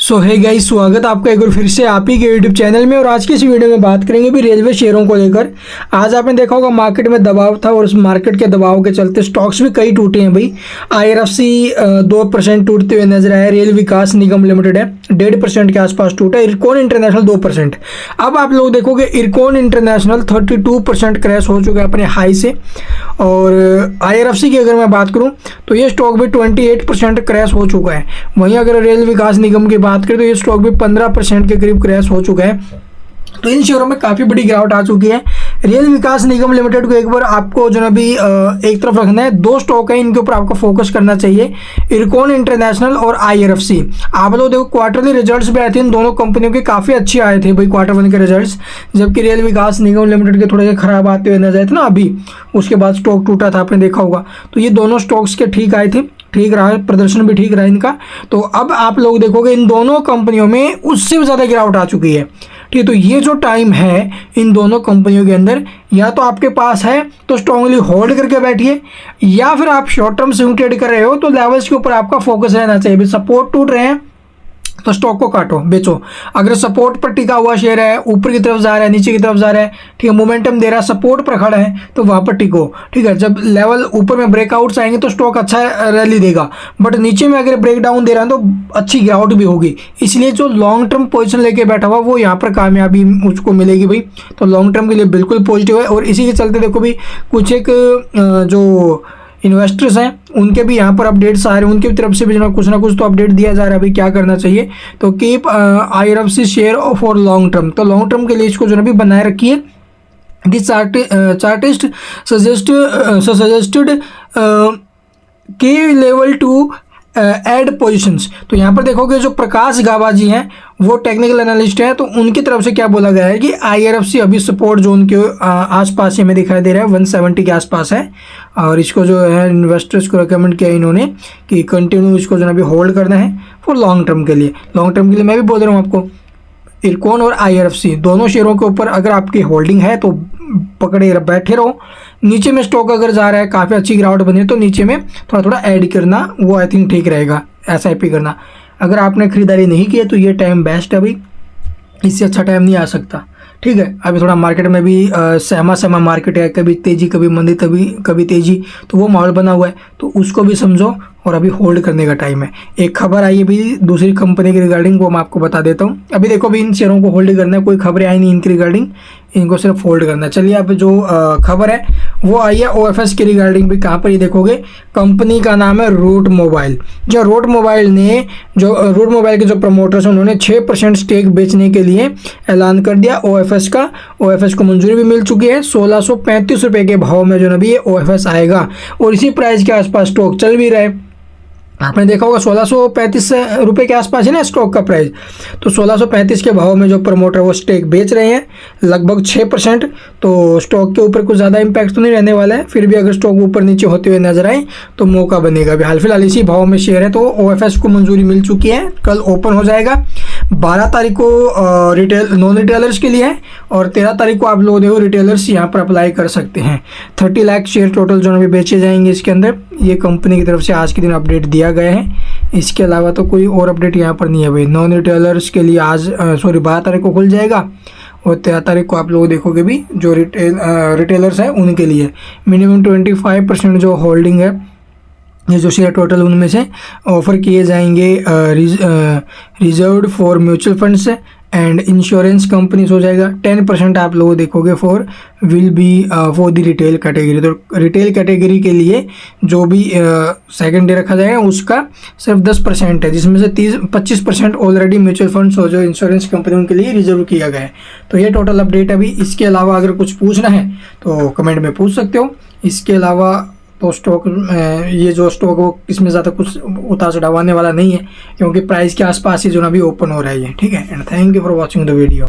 सो hey guys, स्वागत है आपका एक बार फिर से आप ही के यूट्यूब चैनल में। और आज की इस वीडियो में बात करेंगे भी रेलवे शेयरों को लेकर। आज आपने देखा होगा मार्केट में दबाव था और उस मार्केट के दबाव के चलते स्टॉक्स भी कई टूटे हैं भाई। IRFC 2% टूटते हुए नजर आया। रेल विकास निगम लिमिटेड है 1.5% के आसपास टूटा। इरकॉन इंटरनेशनल 2%। अब आप लोग देखोगे इरकॉन इंटरनेशनल 32% क्रैश हो चुका है अपने हाई से। और IRFC की अगर मैं बात करूँ तो ये स्टॉक भी 28% क्रैश हो चुका है। वहीं अगर रेल विकास निगम की बात करें तो ये स्टॉक भी 15% के करीब क्रैश हो चुका है। तो इन शेयरों में काफ़ी बड़ी गिरावट आ चुकी है। रेल विकास निगम लिमिटेड को एक बार आपको जो ना भी एक तरफ रखना है। दो स्टॉक है, इनके ऊपर आपको फोकस करना चाहिए, इरकॉन इंटरनेशनल और IRFC। आप लोग देखो क्वार्टरली रिजल्ट्स भी आए थे इन दोनों कंपनियों के, काफ़ी अच्छे आए थे भाई क्वार्टर 1 के रिजल्ट्स। जबकि रेल विकास निगम लिमिटेड के थोड़े से खराब आते हुए नजर आए थे ना अभी, उसके बाद स्टॉक टूटा था, आपने देखा होगा। तो ये दोनों स्टॉक्स के ठीक आए थे, ठीक रहा, प्रदर्शन भी ठीक रहा इनका। तो अब आप लोग देखोगे इन दोनों कंपनियों में उससे भी ज़्यादा गिरावट आ चुकी है। ठीक है, तो ये जो टाइम है इन दोनों कंपनियों के अंदर, या तो आपके पास है तो स्ट्रांगली होल्ड करके बैठिए, या फिर आप शॉर्ट टर्म स्विंग ट्रेड कर रहे हो तो लेवल्स के ऊपर आपका फोकस रहना चाहिए। भी सपोर्ट टूट रहे हैं तो स्टॉक को काटो, बेचो। अगर सपोर्ट पर टिका हुआ शेयर है, ऊपर की तरफ जा रहा है, नीचे की तरफ जा रहा है, ठीक है, मोमेंटम दे रहा है, सपोर्ट पर खड़ा है, तो वहां पर टिको। ठीक है, जब लेवल ऊपर में ब्रेकआउट्स आएंगे तो स्टॉक अच्छा रैली देगा, बट नीचे में अगर ब्रेक डाउन दे रहा है तो अच्छी गिरावट भी होगी। इसलिए जो लॉन्ग टर्म पोजिशन लेके बैठा हुआ वो यहाँ पर कामयाबी मुझको मिलेगी भाई। तो लॉन्ग टर्म के लिए बिल्कुल पॉजिटिव है। और इसी के चलते देखो भाई कुछ एक जो इन्वेस्टर्स हैं उनके भी यहाँ पर अपडेट्स आ रहे हैं, उनकी तरफ से भी कुछ ना कुछ तो अपडेट दिया जा रहा है भाई क्या करना चाहिए। तो keep IRFC share for long term. तो लॉन्ग टर्म के लिए इसको जो भी बनाए रखिए। दी चार्टिस्ट सजेस्टेड की लेवल टू एड पोजिशंस। तो यहाँ पर देखोगे जो प्रकाश गावा जी हैं वो टेक्निकल एनालिस्ट हैं, तो उनकी तरफ से क्या बोला गया है कि IRFC अभी सपोर्ट जोन के आसपास हमें दिखाई दे रहा है, 170 के आसपास है। और इसको जो है इन्वेस्टर्स को रिकमेंड किया इन्होंने कि कंटिन्यू इसको जो है अभी होल्ड करना है फॉर लॉन्ग टर्म के लिए। लॉन्ग टर्म के लिए मैं भी बोल रहा हूँ आपको, इरकॉन और IRFC दोनों शेयरों के ऊपर अगर आपकी होल्डिंग है तो पकड़े बैठे रहो। नीचे में स्टॉक अगर जा रहा है, काफ़ी अच्छी गिरावट बनी है, तो नीचे में थोड़ा थोड़ा ऐड करना वो आई थिंक ठीक रहेगा, SIP करना। अगर आपने खरीदारी नहीं की है तो ये टाइम बेस्ट है भाई, इससे अच्छा टाइम नहीं आ सकता। ठीक है, अभी थोड़ा मार्केट में भी सहमा मार्केट है, कभी तेजी कभी मंदी, कभी तेजी, तो वो माहौल बना हुआ है, तो उसको भी समझो और अभी होल्ड करने का टाइम है। एक खबर आई है भी दूसरी कंपनी के रिगार्डिंग, वो मैं आपको बता देता हूँ। अभी देखो भी इन शेयरों को होल्ड करना है, कोई खबरें आई नहीं इनकी रिगार्डिंग, इनको सिर्फ होल्ड करना है। चलिए अब जो खबर है वो आई है OFS के रिगार्डिंग भी। कहाँ पर ये देखोगे, कंपनी का नाम है रूट मोबाइल। जो रूट मोबाइल के जो प्रमोटर्स हैं उन्होंने 6% स्टेक बेचने के लिए ऐलान कर दिया OFS का। OFS को मंजूरी भी मिल चुकी है। 1635 रुपये के भाव में जो ना भी ये OFS आएगा और इसी प्राइस के आसपास स्टॉक चल भी रहा है। आपने देखा होगा 1635 रुपये के आसपास है ना स्टॉक का प्राइस। तो 1635 के भाव में जो प्रमोटर वो स्टेक बेच रहे हैं लगभग 6%। तो स्टॉक के ऊपर कुछ ज़्यादा इम्पैक्ट तो नहीं रहने वाला है, फिर भी अगर स्टॉक ऊपर नीचे होते हुए नजर आए तो मौका बनेगा। अभी हाल फिलहाल इसी भाव में शेयर है, तो OFS को मंजूरी मिल चुकी है, कल ओपन हो जाएगा। 12 तारीख को नॉन रिटेलर्स के लिए है और 13 तारीख को आप लोग देखो रिटेलर्स यहाँ पर अप्लाई कर सकते हैं। 30 लाख शेयर टोटल जो अभी बेचे जाएंगे इसके अंदर, ये कंपनी की तरफ से आज के दिन अपडेट दिया गया है। इसके अलावा तो कोई और अपडेट यहाँ पर नहीं है भाई। नॉन रिटेलर्स के लिए आज 12 तारीख को खुल जाएगा और 13 तारीख को आप लोग देखोगे भी जो रिटेलर्स हैं उनके लिए मिनिमम 25% जो होल्डिंग है, ये जो शेयर टोटल उनमें से ऑफर किए जाएंगे reserved for mutual funds and insurance companies हो जाएगा। 10% आप लोग देखोगे for will be for the retail category. तो रिटेल कैटेगरी के लिए जो भी सेकंड डे रखा जाएगा उसका सिर्फ 10% है, जिसमें से 25% ऑलरेडी म्यूचुअल फंड्स और जो इंश्योरेंस कंपनियों के लिए रिजर्व किया गया है। तो ये टोटल अपडेट अभी। इसके अलावा अगर कुछ पूछना है तो कमेंट में पूछ सकते हो। इसके अलावा तो स्टॉक ये जो स्टॉक वो इसमें ज़्यादा कुछ उतार चढ़ाव आने वाला नहीं है, क्योंकि प्राइस के आसपास ही जो ना भी ओपन हो रहा है ये। ठीक है, and thank you for watching the video.